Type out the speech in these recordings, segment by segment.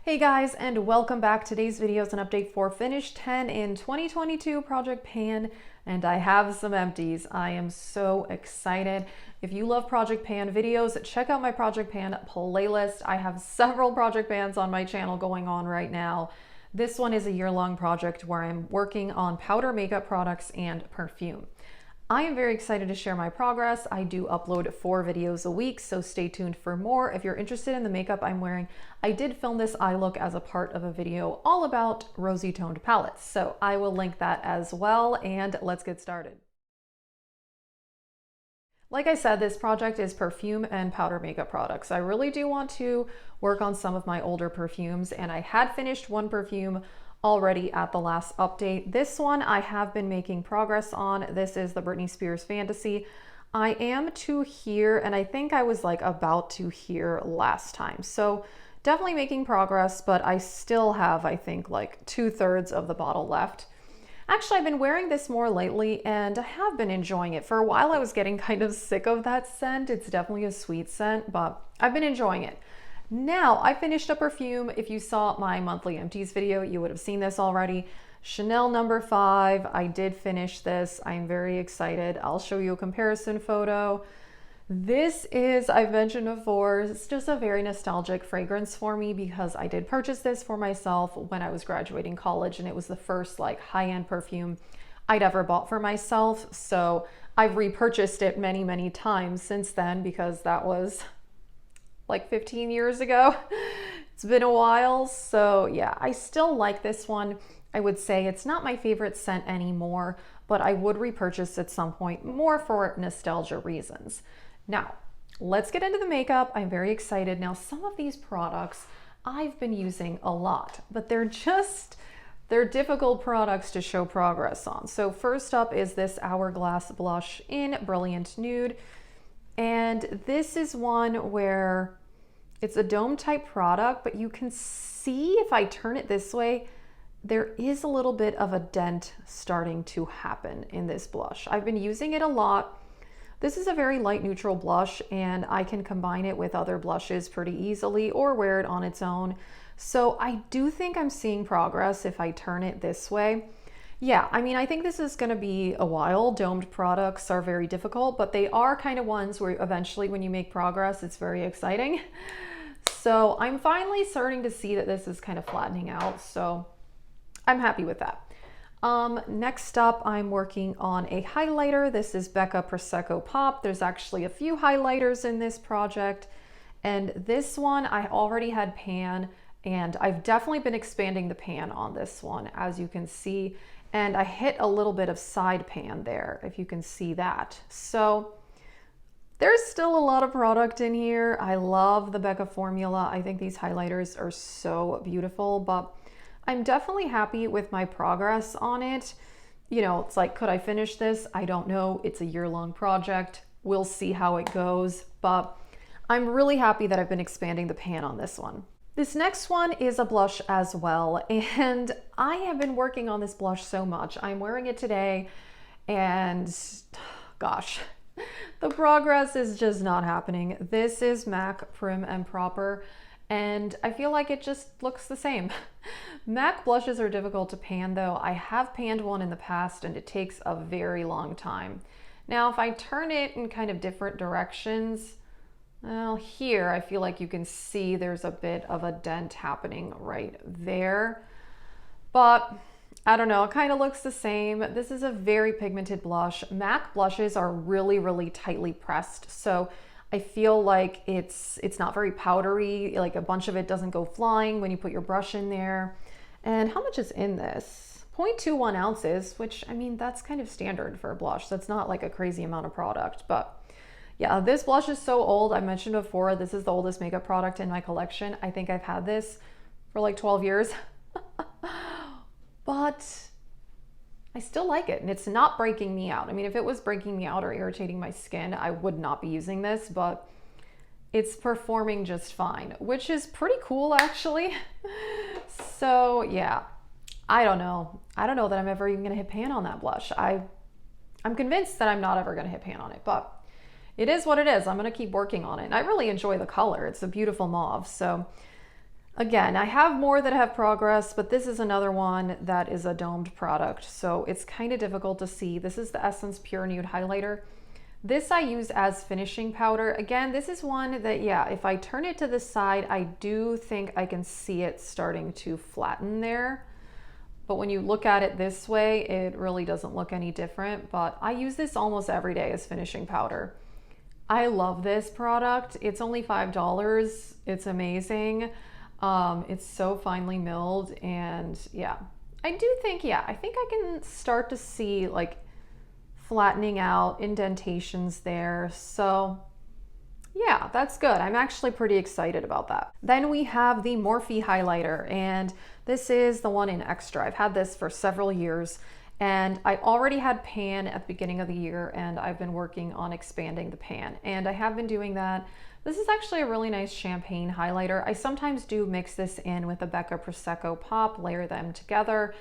Hey guys, and welcome back. Today's video is an update for Finish 10 in 2022 Project Pan, and I have some empties. I am so excited. If you love Project Pan videos, check out my Project Pan playlist. I have several Project Pans on my channel going on right now. This one is a year-long project where I'm working on powder makeup products and perfume. I am very excited to share my progress. I do upload 4 videos a week, so stay tuned for more. If you're interested in the makeup I'm wearing, I did film this eye look as a part of a video all about rosy toned palettes, so I will link that as well, and let's get started. Like I said, this project is perfume and powder makeup products. I really do want to work on some of my older perfumes, and I had finished one perfume already at the last update. This one I have been making progress on. This is the Britney Spears Fantasy. I am to here, and I think I was like about to here last time. So definitely making progress, but I still have, I think, like 2/3 of the bottle left. Actually, I've been wearing this more lately and I have been enjoying it. For a while I was getting kind of sick of that scent. It's definitely a sweet scent, but I've been enjoying it. Now, I finished a perfume. If you saw my monthly empties video, you would have seen this already. Chanel No. 5. I did finish this. I'm very excited. I'll show you a comparison photo. This is, I've mentioned before, it's just a very nostalgic fragrance for me because I did purchase this for myself when I was graduating college, and it was the first like high-end perfume I'd ever bought for myself. So I've repurchased it many, many times since then because that was like 15 years ago. It's been a while. So yeah, I still like this one. I would say it's not my favorite scent anymore, but I would repurchase at some point more for nostalgia reasons. Now, let's get into the makeup. I'm very excited. Now, some of these products I've been using a lot, but they're difficult products to show progress on. So first up is this Hourglass blush in Brilliant Nude. And this is one where it's a dome type product, but you can see if I turn it this way, there is a little bit of a dent starting to happen in this blush. I've been using it a lot. This is a very light neutral blush, and I can combine it with other blushes pretty easily or wear it on its own. So I do think I'm seeing progress if I turn it this way. Yeah, I mean, I think this is going to be a while. Domed products are very difficult, but they are kind of ones where eventually when you make progress, it's very exciting. So I'm finally starting to see that this is kind of flattening out. So I'm happy with that. Next up, I'm working on a highlighter. This is Becca Prosecco Pop. There's actually a few highlighters in this project. And this one, I already had pan, and I've definitely been expanding the pan on this one, as you can see. And I hit a little bit of side pan there, if you can see that. So there's still a lot of product in here. I love the Becca formula. I think these highlighters are so beautiful, but I'm definitely happy with my progress on it. You know, it's like, could I finish this? I don't know. It's a year-long project. We'll see how it goes, but I'm really happy that I've been expanding the pan on this one. This next one is a blush as well, and I have been working on this blush so much. I'm wearing it today, and gosh, the progress is just not happening. This is MAC Prim and Proper, and I feel like it just looks the same. MAC blushes are difficult to pan though. I have panned one in the past, and it takes a very long time. Now, if I turn it in kind of different directions, well, here I feel like you can see there's a bit of a dent happening right there, but I don't know, it kind of looks the same. This is a very pigmented blush. MAC blushes are really, really tightly pressed, so I feel like it's not very powdery, like a bunch of it doesn't go flying when you put your brush in there. And how much is in this? 0.21 ounces, which, I mean, that's kind of standard for a blush. That's not like a crazy amount of product, but yeah, this blush is so old. I mentioned before, this is the oldest makeup product in my collection. I think I've had this for like 12 years, but I still like it, and it's not breaking me out. I mean, if it was breaking me out or irritating my skin, I would not be using this, but it's performing just fine, which is pretty cool actually. So yeah, I don't know. I don't know that I'm ever even gonna hit pan on that blush. I'm convinced that I'm not ever gonna hit pan on it, but it is what it is. I'm gonna keep working on it. And I really enjoy the color. It's a beautiful mauve. So Again, I have more that have progress, but this is another one that is a domed product, so it's kind of difficult to see. This is the Essence Pure Nude Highlighter. This I use as finishing powder. Again, this is one that, yeah, if I turn it to the side, I do think I can see it starting to flatten there. But when you look at it this way, it really doesn't look any different, but I use this almost every day as finishing powder. I love this product. It's only $5. It's amazing. It's so finely milled, and yeah, I do think, yeah, I think I can start to see like flattening out, indentations there. So yeah, that's good. I'm actually pretty excited about that. Then we have the Morphe Highlighter, and this is the one in Extra. I've had this for several years, and I already had pan at the beginning of the year, and I've been working on expanding the pan, and I have been doing that. This is actually a really nice champagne highlighter. I sometimes do mix this in with a Becca Prosecco Pop, layer them together,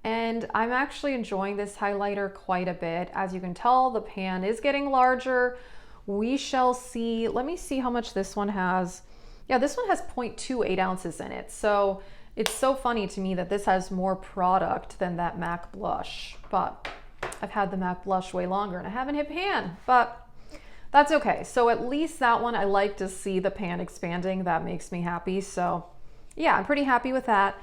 and I'm actually enjoying this highlighter quite a bit. As you can tell, the pan is getting larger. We shall see. Let me see how much this one has. Yeah, this one has 0.28 ounces in it. So it's so funny to me that this has more product than that MAC blush, but I've had the MAC blush way longer and I haven't hit pan, but that's okay. So at least that one, I like to see the pan expanding. That makes me happy. So yeah, I'm pretty happy with that.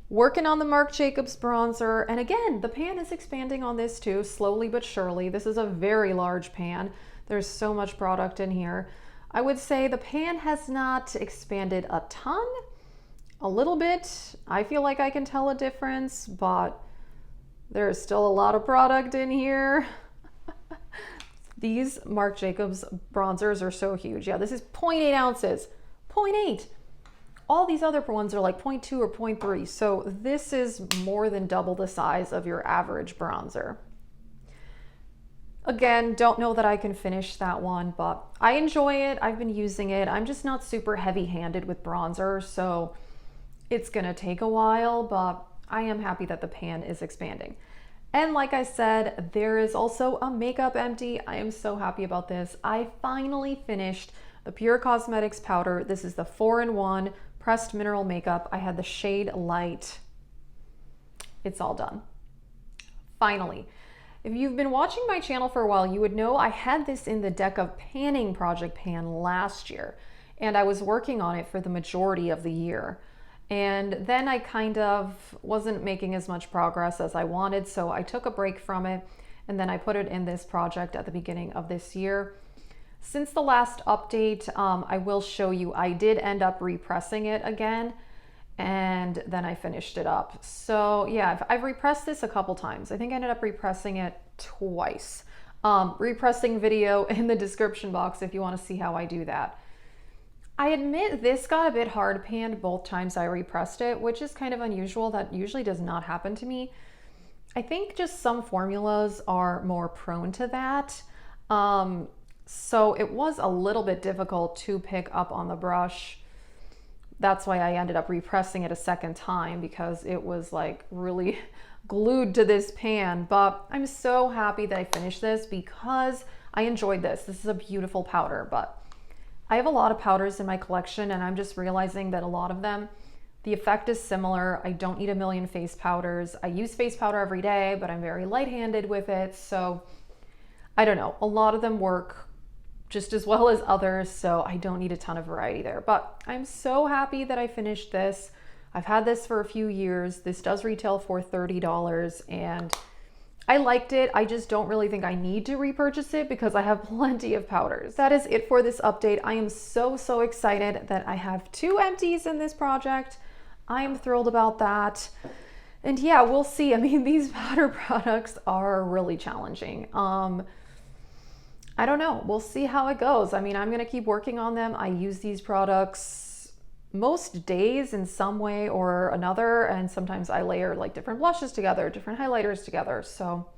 Working on the Marc Jacobs bronzer. And again, the pan is expanding on this too, slowly but surely. This is a very large pan. There's so much product in here. I would say the pan has not expanded a ton, a little bit. I feel like I can tell a difference, but there's still a lot of product in here. These Marc Jacobs bronzers are so huge. Yeah, this is 0.8 ounces, 0.8. All these other ones are like 0.2 or 0.3. So this is more than double the size of your average bronzer. Again, don't know that I can finish that one, but I enjoy it. I've been using it. I'm just not super heavy-handed with bronzer, so it's gonna take a while, but I am happy that the pan is expanding. And like I said, there is also a makeup empty. I am so happy about this. I finally finished the Pure Cosmetics powder. This is the 4-in-1 pressed mineral makeup. I had the shade Light. It's all done. Finally. If you've been watching my channel for a while, you would know I had this in the deck of panning project pan last year, and I was working on it for the majority of the year. And then I kind of wasn't making as much progress as I wanted, so I took a break from it, and then I put it in this project at the beginning of this year. Since the last update, I will show you, I did end up repressing it again, and then I finished it up. So yeah, I've repressed this a couple times. I think I ended up repressing it twice. Repressing video in the description box if you want to see how I do that. I admit this got a bit hard panned both times I repressed it, which is kind of unusual. That usually does not happen to me. I think just some formulas are more prone to that. So it was a little bit difficult to pick up on the brush. That's why I ended up repressing it a second time, because it was like really glued to this pan. But I'm so happy that I finished this because I enjoyed this. This is a beautiful powder, but I have a lot of powders in my collection, and I'm just realizing that a lot of them, the effect is similar. I don't need a million face powders. I use face powder every day, but I'm very light-handed with it. So I don't know, a lot of them work just as well as others, so I don't need a ton of variety there. But I'm so happy that I finished this. I've had this for a few years. This does retail for $30, and I liked it. I just don't really think I need to repurchase it because I have plenty of powders. That is it for this update. I am so excited that I have 2 empties in this project. I am thrilled about that. And yeah, we'll see. I mean, these powder products are really challenging. I don't know. We'll see how it goes. I mean, I'm going to keep working on them. I use these products most days in some way or another, and sometimes I layer like different blushes together, different highlighters together. So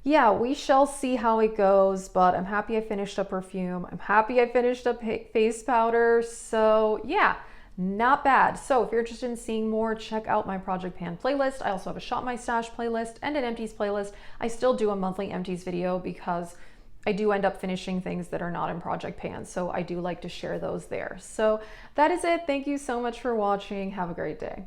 yeah, we shall see how it goes, but I'm happy I finished a perfume. I'm happy I finished a face powder. So yeah, not bad. So if you're interested in seeing more, check out my Project Pan playlist. I also have a Shop My Stash playlist and an Empties playlist. I still do a monthly Empties video because I do end up finishing things that are not in project pans. So I do like to share those there. So that is it. Thank you so much for watching. Have a great day.